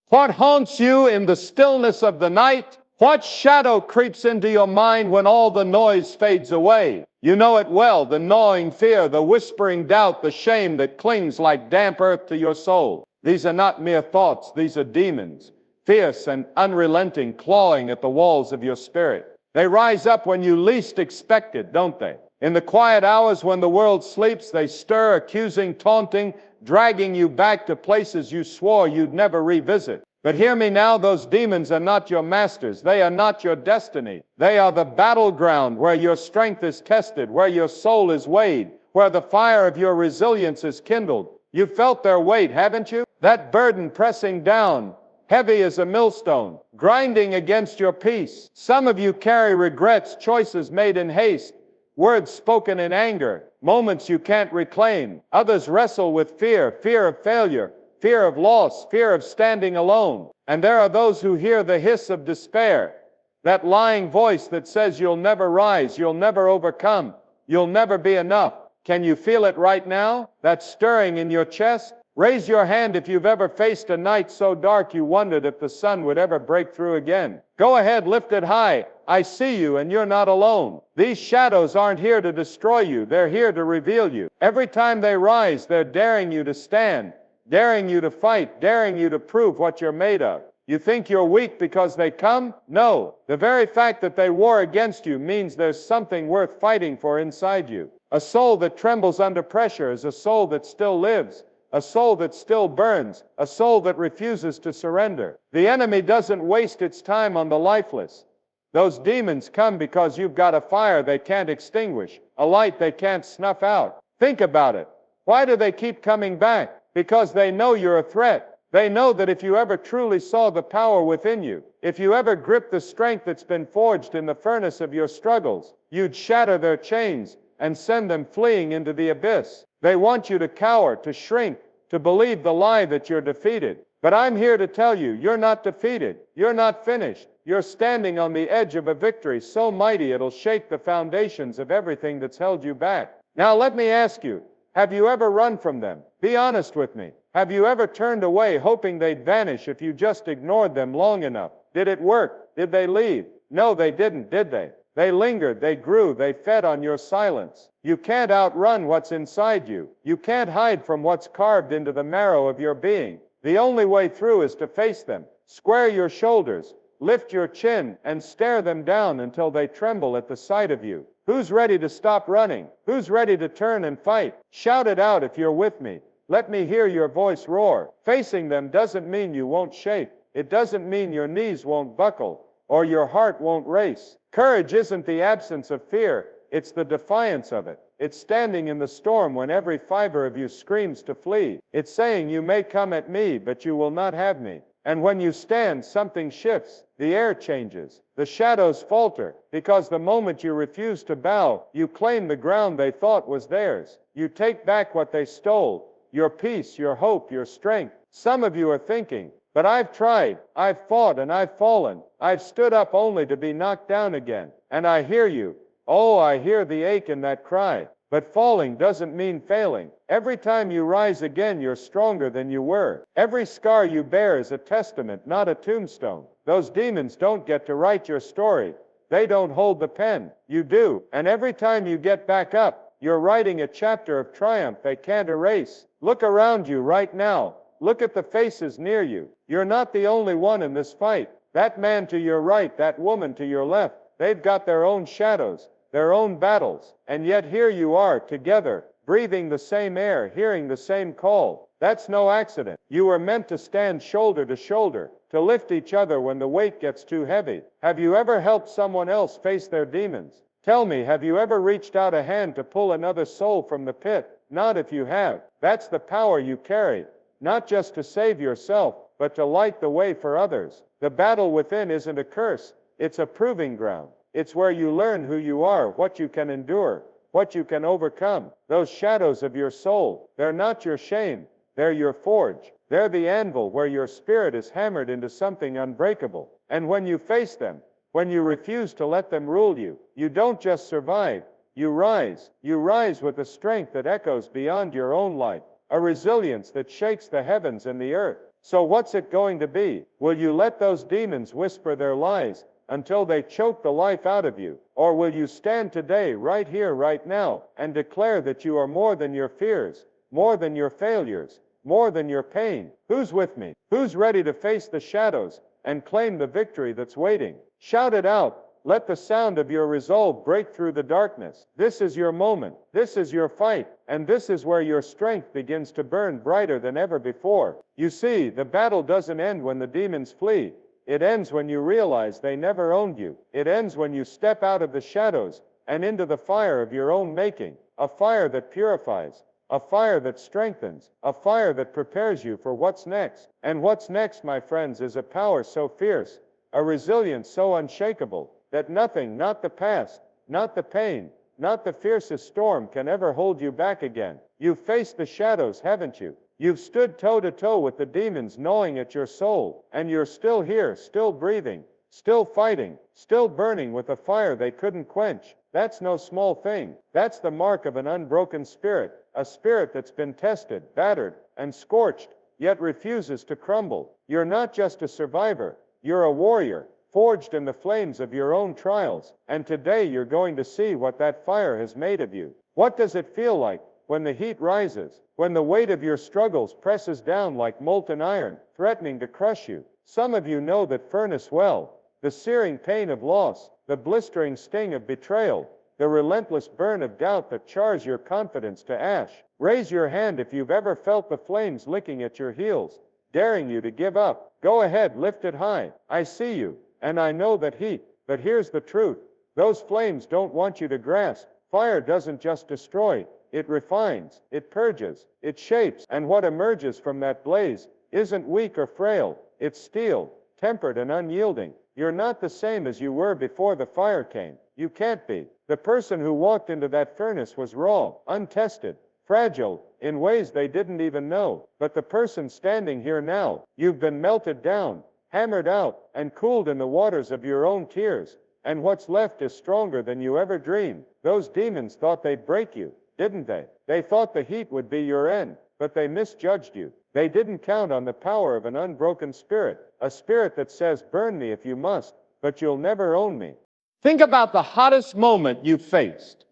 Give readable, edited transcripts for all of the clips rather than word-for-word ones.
What haunts you in the stillness of the night? What shadow creeps into your mind when all the noise fades away? You know it well, the gnawing fear, the whispering doubt, the shame that clings like damp earth to your soul. These are not mere thoughts, these are demons, fierce and unrelenting, clawing at the walls of your spirit. They rise up when you least expect it, don't they? In the quiet hours when the world sleeps, they stir, accusing, taunting, dragging you back to places you swore you'd never revisit. But hear me now, those demons are not your masters. They are not your destiny. They are the battleground where your strength is tested, where your soul is weighed, where the fire of your resilience is kindled. You've felt their weight, haven't you? That burden pressing down, heavy as a millstone, grinding against your peace. Some of you carry regrets, choices made in haste, words spoken in anger, moments you can't reclaim. Others wrestle with fear, fear of failure, fear of loss, fear of standing alone. And there are those who hear the hiss of despair, that lying voice that says you'll never rise, you'll never overcome, you'll never be enough. Can you feel it right now? That stirring in your chest? Raise your hand if you've ever faced a night so dark you wondered if the sun would ever break through again. Go ahead, lift it high. I see you and you're not alone. These shadows aren't here to destroy you. They're here to reveal you. Every time they rise, they're daring you to stand, daring you to fight, daring you to prove what you're made of. You think you're weak because they come? No. The very fact that they war against you means there's something worth fighting for inside you. A soul that trembles under pressure is a soul that still lives. A soul that still burns, a soul that refuses to surrender. The enemy doesn't waste its time on the lifeless. Those demons come because you've got a fire they can't extinguish, a light they can't snuff out. Think about it. Why do they keep coming back? Because they know you're a threat. They know that if you ever truly saw the power within you, if you ever gripped the strength that's been forged in the furnace of your struggles, you'd shatter their chains and send them fleeing into the abyss. They want you to cower, to shrink, to believe the lie that you're defeated. But I'm here to tell you, you're not defeated. You're not finished. You're standing on the edge of a victory so mighty it'll shake the foundations of everything that's held you back. Now let me ask you, have you ever run from them? Be honest with me. Have you ever turned away hoping they'd vanish if you just ignored them long enough? Did it work? Did they leave? No, they didn't, did they? They lingered, they grew, they fed on your silence. You can't outrun what's inside you. You can't hide from what's carved into the marrow of your being. The only way through is to face them. Square your shoulders, lift your chin, and stare them down until they tremble at the sight of you. Who's ready to stop running? Who's ready to turn and fight? Shout it out if you're with me. Let me hear your voice roar. Facing them doesn't mean you won't shake. It doesn't mean your knees won't buckle or your heart won't race. Courage isn't the absence of fear. It's the defiance of it. It's standing in the storm when every fiber of you screams to flee. It's saying, you may come at me, but you will not have me. And when you stand, something shifts. The air changes. The shadows falter, because the moment you refuse to bow, you claim the ground they thought was theirs. You take back what they stole, your peace, your hope, your strength. Some of you are thinking, but I've tried, I've fought, and I've fallen. I've stood up only to be knocked down again. And I hear you. Oh, I hear the ache in that cry. But falling doesn't mean failing. Every time you rise again, you're stronger than you were. Every scar you bear is a testament, not a tombstone. Those demons don't get to write your story. They don't hold the pen. You do. And every time you get back up, you're writing a chapter of triumph they can't erase. Look around you right now. Look at the faces near you. You're not the only one in this fight. That man to your right, that woman to your left, they've got their own shadows, their own battles, and yet here you are together, breathing the same air, hearing the same call. That's no accident. You were meant to stand shoulder to shoulder, to lift each other when the weight gets too heavy. Have you ever helped someone else face their demons? Tell me, have you ever reached out a hand to pull another soul from the pit? Not if you have. That's the power you carry, not just to save yourself, but to light the way for others. The battle within isn't a curse, it's a proving ground. It's where you learn who you are, what you can endure, what you can overcome. Those shadows of your soul, they're not your shame, they're your forge. They're the anvil where your spirit is hammered into something unbreakable. And when you face them, when you refuse to let them rule you, you don't just survive, you rise. You rise with a strength that echoes beyond your own life, a resilience that shakes the heavens and the earth. So what's it going to be? Will you let those demons whisper their lies until they choke the life out of you? Or will you stand today, right here, right now, and declare that you are more than your fears, more than your failures, more than your pain? Who's with me? Who's ready to face the shadows and claim the victory that's waiting? Shout it out. Let the sound of your resolve break through the darkness. This is your moment. This is your fight. And this is where your strength begins to burn brighter than ever before. You see, the battle doesn't end when the demons flee. It ends when you realize they never owned you. It ends when you step out of the shadows and into the fire of your own making. A fire that purifies. A fire that strengthens. A fire that prepares you for what's next. And what's next, my friends, is a power so fierce, a resilience so unshakable, that nothing, not the past, not the pain, not the fiercest storm can ever hold you back again. You've faced the shadows, haven't you? You've stood toe to toe with the demons gnawing at your soul, and you're still here, still breathing, still fighting, still burning with a fire they couldn't quench. That's no small thing. That's the mark of an unbroken spirit, a spirit that's been tested, battered, and scorched, yet refuses to crumble. You're not just a survivor, you're a warrior, forged in the flames of your own trials, and today you're going to see what that fire has made of you. What does it feel like when the heat rises, when the weight of your struggles presses down like molten iron, threatening to crush you? Some of you know that furnace well, the searing pain of loss, the blistering sting of betrayal, the relentless burn of doubt that chars your confidence to ash. Raise your hand if you've ever felt the flames licking at your heels, daring you to give up. Go ahead, lift it high. I see you. And I know that heat, but here's the truth. Those flames don't want you to grasp. Fire doesn't just destroy, it refines, it purges, it shapes, and what emerges from that blaze isn't weak or frail, it's steel, tempered and unyielding. You're not the same as you were before the fire came. You can't be. The person who walked into that furnace was raw, untested, fragile, in ways they didn't even know. But the person standing here now, you've been melted down, hammered out, and cooled in the waters of your own tears, and what's left is stronger than you ever dreamed. Those demons thought they'd break you, didn't they? They thought the heat would be your end, but they misjudged you. They didn't count on the power of an unbroken spirit, a spirit that says, burn me if you must, but you'll never own me. Think about the hottest moment you faced.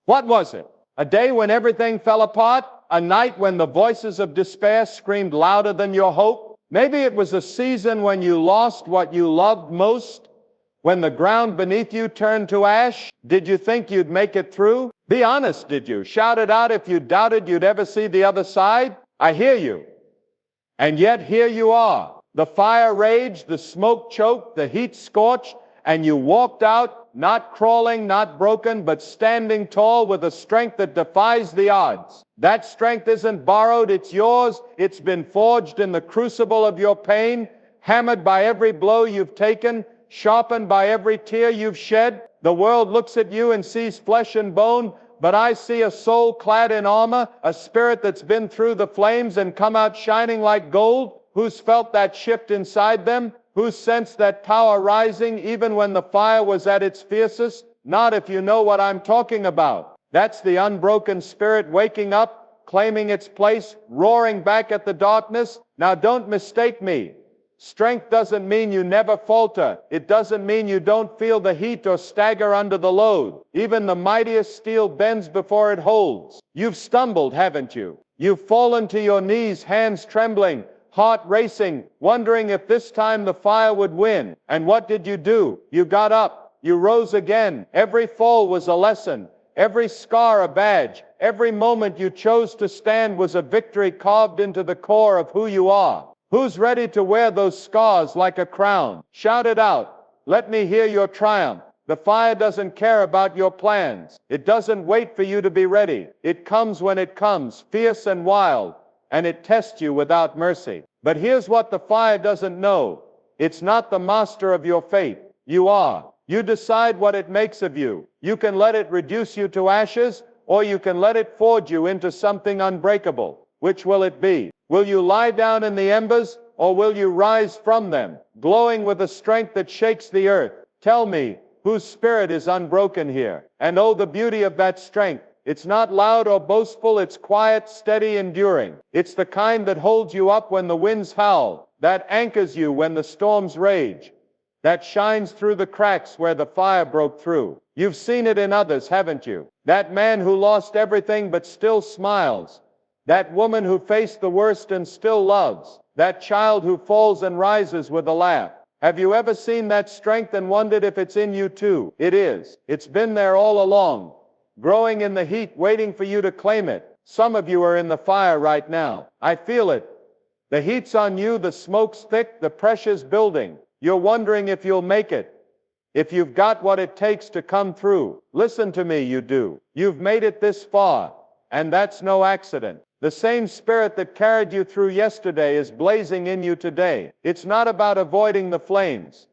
What was it? A day when everything fell apart? A night when the voices of despair screamed louder than your hope? Maybe it was a season when you lost what you loved most, when the ground beneath you turned to ash. Did you think you'd make it through? Be honest, did you? Shout it out if you doubted you'd ever see the other side. I hear you. And yet here you are. The fire raged, the smoke choked, the heat scorched, and you walked out, not crawling, not broken, but standing tall with a strength that defies the odds. That strength isn't borrowed, it's yours. It's been forged in the crucible of your pain, hammered by every blow you've taken, sharpened by every tear you've shed. The world looks at you and sees flesh and bone, but I see a soul clad in armor, a spirit that's been through the flames and come out shining like gold, who's felt that shift inside them, who's sensed that power rising even when the fire was at its fiercest. Not if you know what I'm talking about. That's the unbroken spirit waking up, claiming its place, roaring back at the darkness. Now don't mistake me. Strength doesn't mean you never falter. It doesn't mean you don't feel the heat or stagger under the load. Even the mightiest steel bends before it holds. You've stumbled, haven't you? You've fallen to your knees, hands trembling, heart racing, wondering if this time the fire would win. And what did you do? You got up. You rose again. Every fall was a lesson. Every scar a badge. Every moment you chose to stand was a victory carved into the core of who you are. Who's ready to wear those scars like a crown? Shout it out. Let me hear your triumph. The fire doesn't care about your plans. It doesn't wait for you to be ready. It comes when it comes, fierce and wild, and it tests you without mercy. But here's what the fire doesn't know. It's not the master of your fate. You are. You decide what it makes of you. You can let it reduce you to ashes, or you can let it forge you into something unbreakable. Which will it be? Will you lie down in the embers, or will you rise from them, glowing with a strength that shakes the earth? Tell me, whose spirit is unbroken here? And oh, the beauty of that strength. It's not loud or boastful, it's quiet, steady, enduring. It's the kind that holds you up when the winds howl, that anchors you when the storms rage, that shines through the cracks where the fire broke through. You've seen it in others, haven't you? That man who lost everything but still smiles. That woman who faced the worst and still loves. That child who falls and rises with a laugh. Have you ever seen that strength and wondered if it's in you too? It is. It's been there all along, growing in the heat, waiting for you to claim it. Some of you are in the fire right now. I feel it. The heat's on you, the smoke's thick, the pressure's building. You're wondering if you'll make it, if you've got what it takes to come through. Listen to me, you do. You've made it this far, and that's no accident. The same spirit that carried you through yesterday is blazing in you today. It's not about avoiding the flames.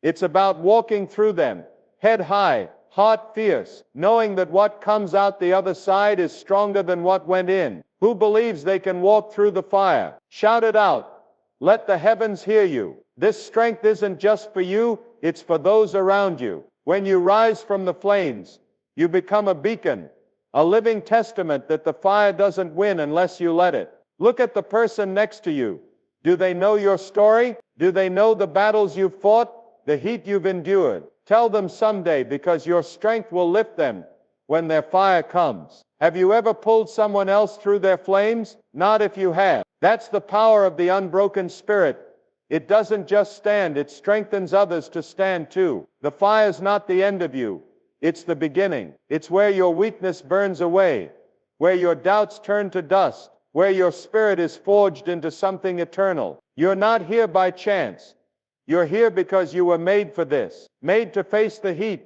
It's about walking through them, head high, heart fierce, knowing that what comes out the other side is stronger than what went in. Who believes they can walk through the fire? Shout it out. Let the heavens hear you. This strength isn't just for you, it's for those around you. When you rise from the flames, you become a beacon, a living testament that the fire doesn't win unless you let it. Look at the person next to you. Do they know your story? Do they know the battles you've fought, the heat you've endured? Tell them someday, because your strength will lift them when their fire comes. Have you ever pulled someone else through their flames? Not if you have. That's the power of the unbroken spirit. It doesn't just stand, it strengthens others to stand too. The fire's not the end of you. It's the beginning. It's where your weakness burns away, where your doubts turn to dust, where your spirit is forged into something eternal. You're not here by chance. You're here because you were made for this. Made to face the heat,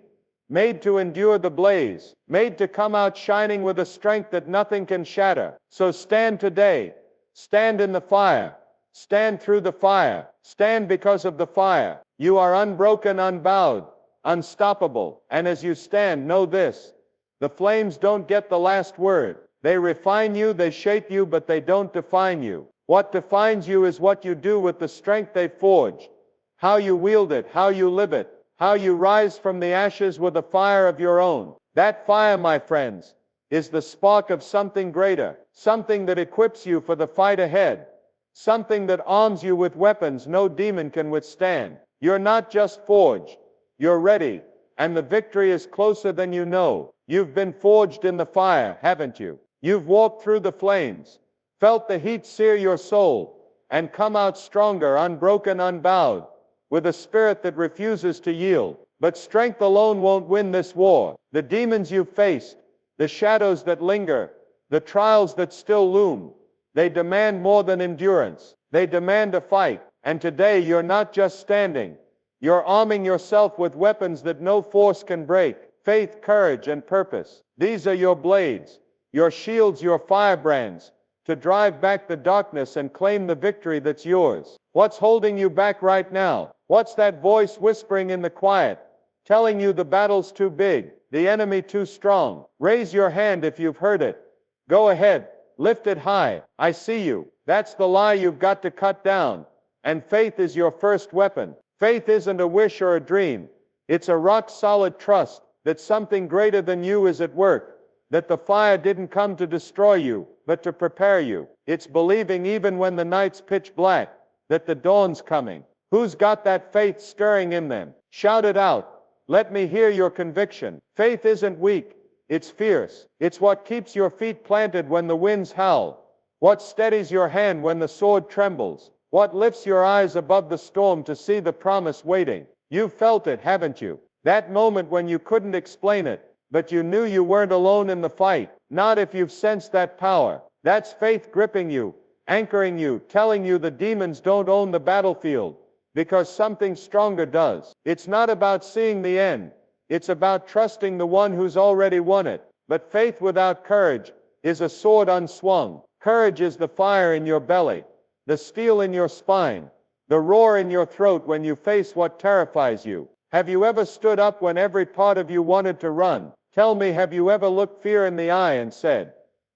made to endure the blaze, made to come out shining with a strength that nothing can shatter. So stand today. Stand in the fire. Stand through the fire. Stand because of the fire. You are unbroken, unbowed, unstoppable. And as you stand, know this: the flames don't get the last word. They refine you, they shape you, but they don't define you. What defines you is what you do with the strength they forged, how you wield it, how you live it, how you rise from the ashes with a fire of your own. That fire, my friends, is the spark of something greater, something that equips you for the fight ahead, something that arms you with weapons no demon can withstand. You're not just forged, you're ready, and the victory is closer than you know. You've been forged in the fire, haven't you? You've walked through the flames, felt the heat sear your soul, and come out stronger, unbroken, unbowed, with a spirit that refuses to yield. But strength alone won't win this war. The demons you've faced, the shadows that linger, the trials that still loom, they demand more than endurance. They demand a fight. And today you're not just standing. You're arming yourself with weapons that no force can break. Faith, courage, and purpose. These are your blades, your shields, your firebrands, to drive back the darkness and claim the victory that's yours. What's holding you back right now? What's that voice whispering in the quiet, telling you the battle's too big, the enemy too strong? Raise your hand if you've heard it. Go ahead. Lift it high. I see you. That's the lie you've got to cut down. And faith is your first weapon. Faith isn't a wish or a dream. It's a rock-solid trust that something greater than you is at work, that the fire didn't come to destroy you, but to prepare you. It's believing even when the night's pitch black, that the dawn's coming. Who's got that faith stirring in them? Shout it out. Let me hear your conviction. Faith isn't weak. It's fierce. It's what keeps your feet planted when the winds howl, what steadies your hand when the sword trembles, what lifts your eyes above the storm to see the promise waiting. You've felt it, haven't you? That moment when you couldn't explain it, but you knew you weren't alone in the fight. Not if you've sensed that power. That's faith gripping you, anchoring you, telling you the demons don't own the battlefield, because something stronger does. It's not about seeing the end. It's about trusting the one who's already won it. But faith without courage is a sword unswung. Courage is the fire in your belly, the steel in your spine, the roar in your throat when you face what terrifies you. Have you ever stood up when every part of you wanted to run? Tell me, have you ever looked fear in the eye and said,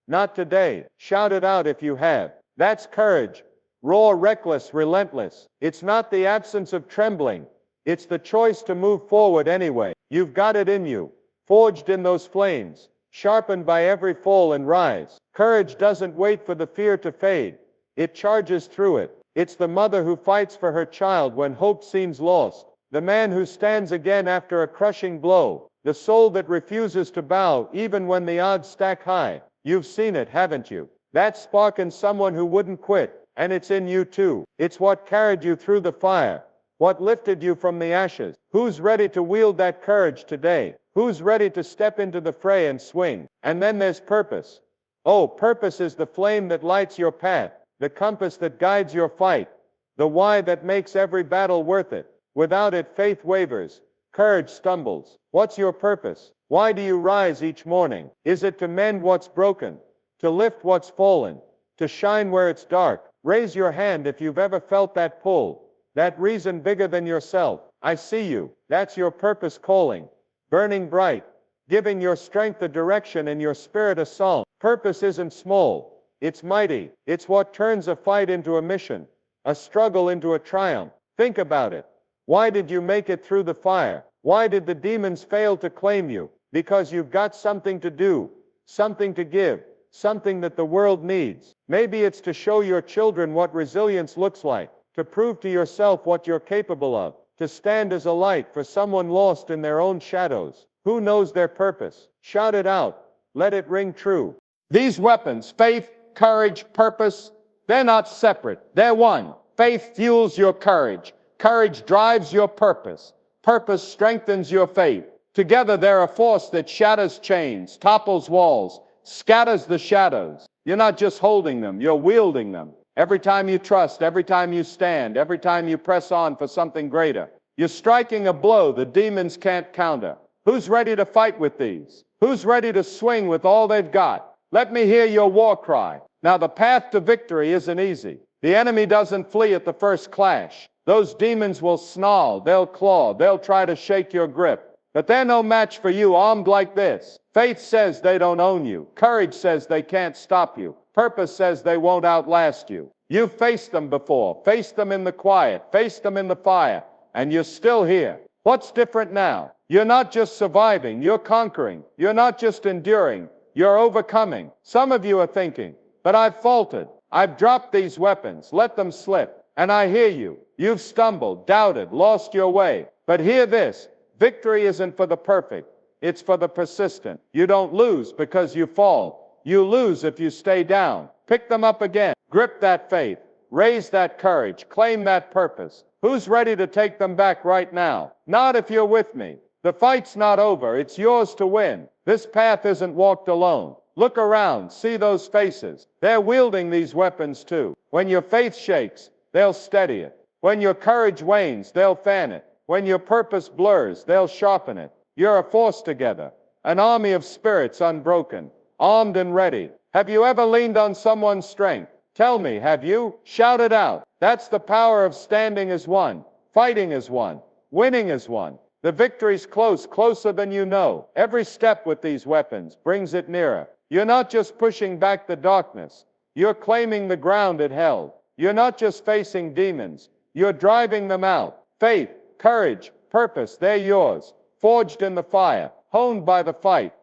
"Not today"? Shout it out if you have. That's courage. Raw, reckless, relentless. It's not the absence of trembling. It's the choice to move forward anyway. You've got it in you, forged in those flames, sharpened by every fall and rise. Courage doesn't wait for the fear to fade. It charges through it. It's the mother who fights for her child when hope seems lost. The man who stands again after a crushing blow. The soul that refuses to bow even when the odds stack high. You've seen it, haven't you? That spark in someone who wouldn't quit. And it's in you too. It's what carried you through the fire. What lifted you from the ashes. Who's ready to wield that courage today? Who's ready to step into the fray and swing? And then there's purpose. Oh, purpose is the flame that lights your path. The compass that guides your fight. The why that makes every battle worth it. Without it, faith wavers. Courage stumbles. What's your purpose? Why do you rise each morning? Is it to mend what's broken? To lift what's fallen? To shine where it's dark? Raise your hand if you've ever felt that pull. That reason bigger than yourself. I see you. That's your purpose calling. Burning bright. Giving your strength a direction and your spirit a song. Purpose isn't small. It's mighty. It's what turns a fight into a mission. A struggle into a triumph. Think about it. Why did you make it through the fire? Why did the demons fail to claim you? Because you've got something to do. Something to give. Something that the world needs. Maybe it's to show your children what resilience looks like. To prove to yourself what you're capable of. To stand as a light for someone lost in their own shadows. Who knows their purpose? Shout it out. Let it ring true. These weapons, faith, courage, purpose, they're not separate. They're one. Faith fuels your courage. Courage drives your purpose. Purpose strengthens your faith. Together they're a force that shatters chains, topples walls, scatters the shadows. You're not just holding them, you're wielding them. Every time you trust, every time you stand, every time you press on for something greater, you're striking a blow the demons can't counter. Who's ready to fight with these? Who's ready to swing with all they've got? Let me hear your war cry. Now the path to victory isn't easy. The enemy doesn't flee at the first clash. Those demons will snarl, they'll claw, they'll try to shake your grip. But they're no match for you armed like this. Faith says they don't own you. Courage says they can't stop you. Purpose says they won't outlast you. You've faced them before, faced them in the quiet, faced them in the fire, and you're still here. What's different now? You're not just surviving, you're conquering. You're not just enduring, you're overcoming. Some of you are thinking, but I've faltered. I've dropped these weapons, let them slip. And I hear you. You've stumbled, doubted, lost your way. But hear this, victory isn't for the perfect. It's for the persistent. You don't lose because you fall. You lose if you stay down. Pick them up again. Grip that faith. Raise that courage. Claim that purpose. Who's ready to take them back right now? Not if you're with me. The fight's not over. It's yours to win. This path isn't walked alone. Look around. See those faces. They're wielding these weapons too. When your faith shakes, they'll steady it. When your courage wanes, they'll fan it. When your purpose blurs, they'll sharpen it. You're a force together. An army of spirits unbroken. Armed and ready. Have you ever leaned on someone's strength? Tell me, have you? Shout it out. That's the power of standing as one. Fighting as one. Winning as one. The victory's close, closer than you know. Every step with these weapons brings it nearer. You're not just pushing back the darkness. You're claiming the ground it held. You're not just facing demons. You're driving them out. Faith, courage, purpose, they're yours. Forged in the fire, honed by the fight.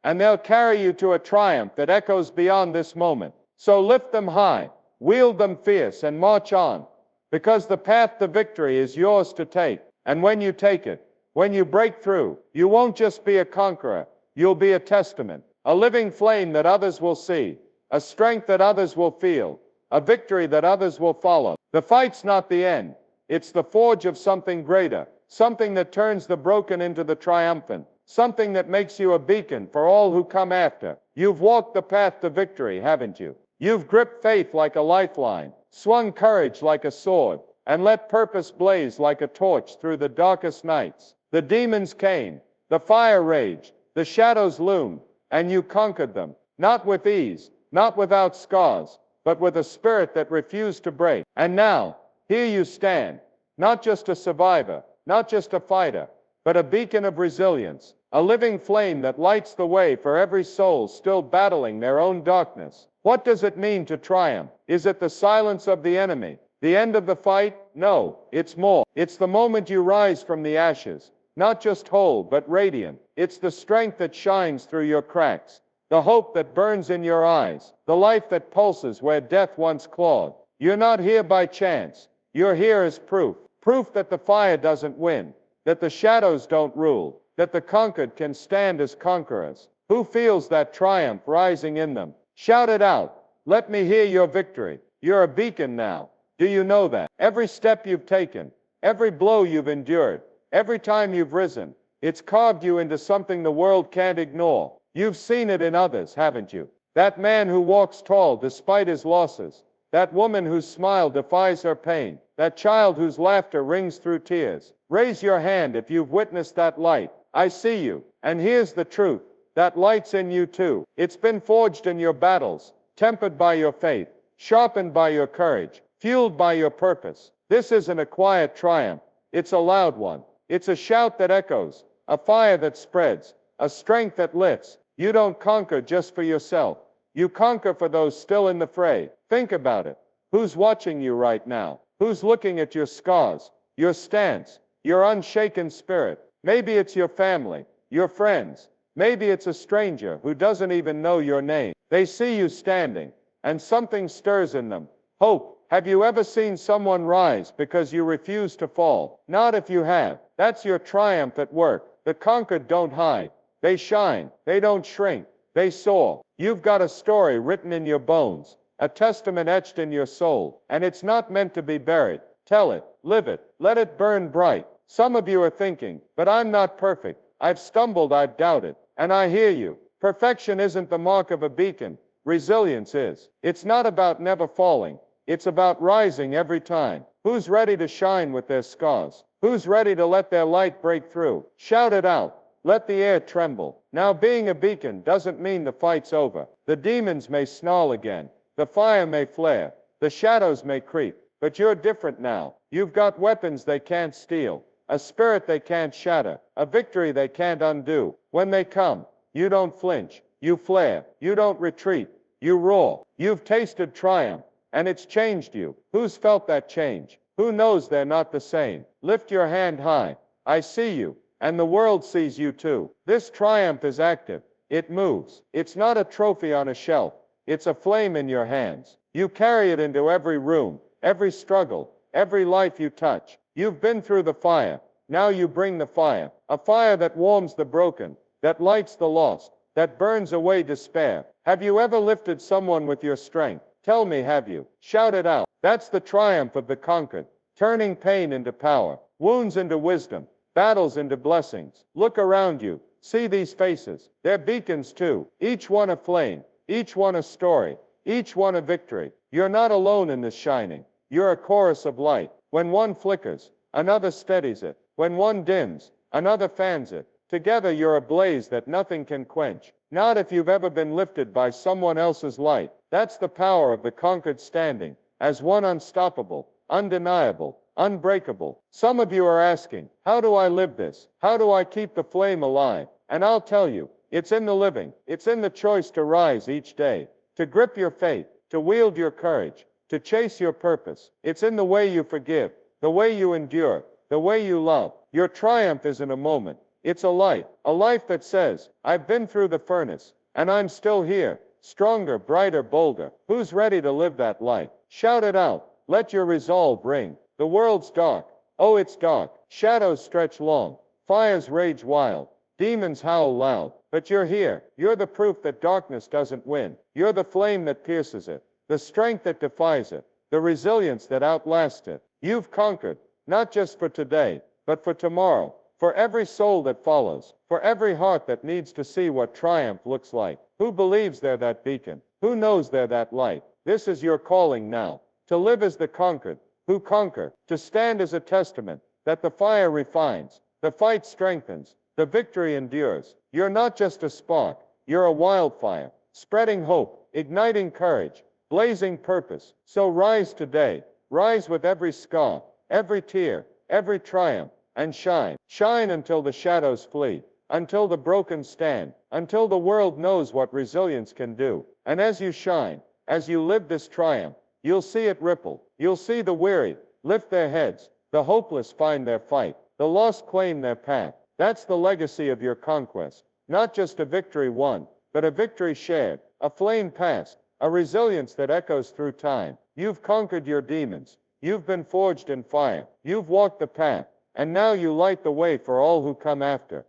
And they'll carry you to a triumph that echoes beyond this moment. So lift them high, wield them fierce, and march on. Because the path to victory is yours to take. And when you take it, when you break through, you won't just be a conqueror. You'll be a testament. A living flame that others will see. A strength that others will feel. A victory that others will follow. The fight's not the end. It's the forge of something greater. Something that turns the broken into the triumphant. Something that makes you a beacon for all who come after. You've walked the path to victory, haven't you? You've gripped faith like a lifeline, swung courage like a sword, and let purpose blaze like a torch through the darkest nights. The demons came, the fire raged, the shadows loomed, and you conquered them. Not with ease, not without scars, but with a spirit that refused to break. And now, here you stand, not just a survivor, not just a fighter, but a beacon of resilience, a living flame that lights the way for every soul still battling their own darkness. What does it mean to triumph? Is it the silence of the enemy? The end of the fight? No, it's more. It's the moment you rise from the ashes, not just whole, but radiant. It's the strength that shines through your cracks, the hope that burns in your eyes, the life that pulses where death once clawed. You're not here by chance. You're here as proof. Proof that the fire doesn't win, that the shadows don't rule, that the conquered can stand as conquerors. Who feels that triumph rising in them? Shout it out. Let me hear your victory. You're a beacon now. Do you know that? Every step you've taken, every blow you've endured, every time you've risen, it's carved you into something the world can't ignore. You've seen it in others, haven't you? That man who walks tall despite his losses, that woman whose smile defies her pain, that child whose laughter rings through tears. Raise your hand if you've witnessed that light. I see you. And here's the truth. That light's in you too. It's been forged in your battles, tempered by your faith, sharpened by your courage, fueled by your purpose. This isn't a quiet triumph. It's a loud one. It's a shout that echoes, a fire that spreads, a strength that lifts. You don't conquer just for yourself. You conquer for those still in the fray. Think about it. Who's watching you right now? Who's looking at your scars, your stance, your unshaken spirit? Maybe it's your family, your friends. Maybe it's a stranger who doesn't even know your name. They see you standing, and something stirs in them. Hope. Have you ever seen someone rise because you refuse to fall? Not if you have. That's your triumph at work. The conquered don't hide. They shine. They don't shrink. They soar. You've got a story written in your bones, a testament etched in your soul, and it's not meant to be buried. Tell it. Live it. Let it burn bright. Some of you are thinking, but I'm not perfect. I've stumbled, I've doubted. And I hear you. Perfection isn't the mark of a beacon. Resilience is. It's not about never falling. It's about rising every time. Who's ready to shine with their scars? Who's ready to let their light break through? Shout it out. Let the air tremble. Now, being a beacon doesn't mean the fight's over. The demons may snarl again. The fire may flare. The shadows may creep. But you're different now. You've got weapons they can't steal, a spirit they can't shatter, a victory they can't undo. When they come, you don't flinch. You flare. You don't retreat. You roar. You've tasted triumph, and it's changed you. Who's felt that change? Who knows they're not the same? Lift your hand high. I see you, and the world sees you too. This triumph is active. It moves. It's not a trophy on a shelf. It's a flame in your hands. You carry it into every room, every struggle, every life you touch. You've been through the fire. Now you bring the fire. A fire that warms the broken, that lights the lost, that burns away despair. Have you ever lifted someone with your strength? Tell me, have you? Shout it out. That's the triumph of the conquered, turning pain into power, wounds into wisdom, battles into blessings. Look around you. See these faces. They're beacons too. Each one a flame, each one a story, each one a victory. You're not alone in this shining. You're a chorus of light. When one flickers, another steadies it. When one dims, another fans it. Together you're a blaze that nothing can quench. Not if you've ever been lifted by someone else's light. That's the power of the conquered standing, as one unstoppable, undeniable, unbreakable. Some of you are asking, how do I live this? How do I keep the flame alive? And I'll tell you, it's in the living. It's in the choice to rise each day, to grip your faith, to wield your courage, to chase your purpose. It's in the way you forgive, the way you endure, the way you love. Your triumph isn't a moment. It's a light, a life that says, I've been through the furnace, and I'm still here, stronger, brighter, bolder. Who's ready to live that life? Shout it out. Let your resolve ring. The world's dark. Oh, it's dark. Shadows stretch long. Fires rage wild. Demons howl loud. But you're here. You're the proof that darkness doesn't win. You're the flame that pierces it, the strength that defies it, the resilience that outlasts it. You've conquered, not just for today, but for tomorrow, for every soul that follows, for every heart that needs to see what triumph looks like. Who believes they're that beacon? Who knows they're that light? This is your calling now, to live as the conquered, who conquer, to stand as a testament that the fire refines, the fight strengthens, the victory endures. You're not just a spark, you're a wildfire, spreading hope, igniting courage, blazing purpose. So rise today, rise with every scar, every tear, every triumph, and shine. Shine until the shadows flee, until the broken stand, until the world knows what resilience can do. And as you shine, as you live this triumph, you'll see it ripple. You'll see the weary lift their heads, the hopeless find their fight, the lost claim their path, That's the legacy of your conquest. Not just a victory won, but a victory shared, a flame passed, a resilience that echoes through time. You've conquered your demons. You've been forged in fire. You've walked the path. And now you light the way for all who come after.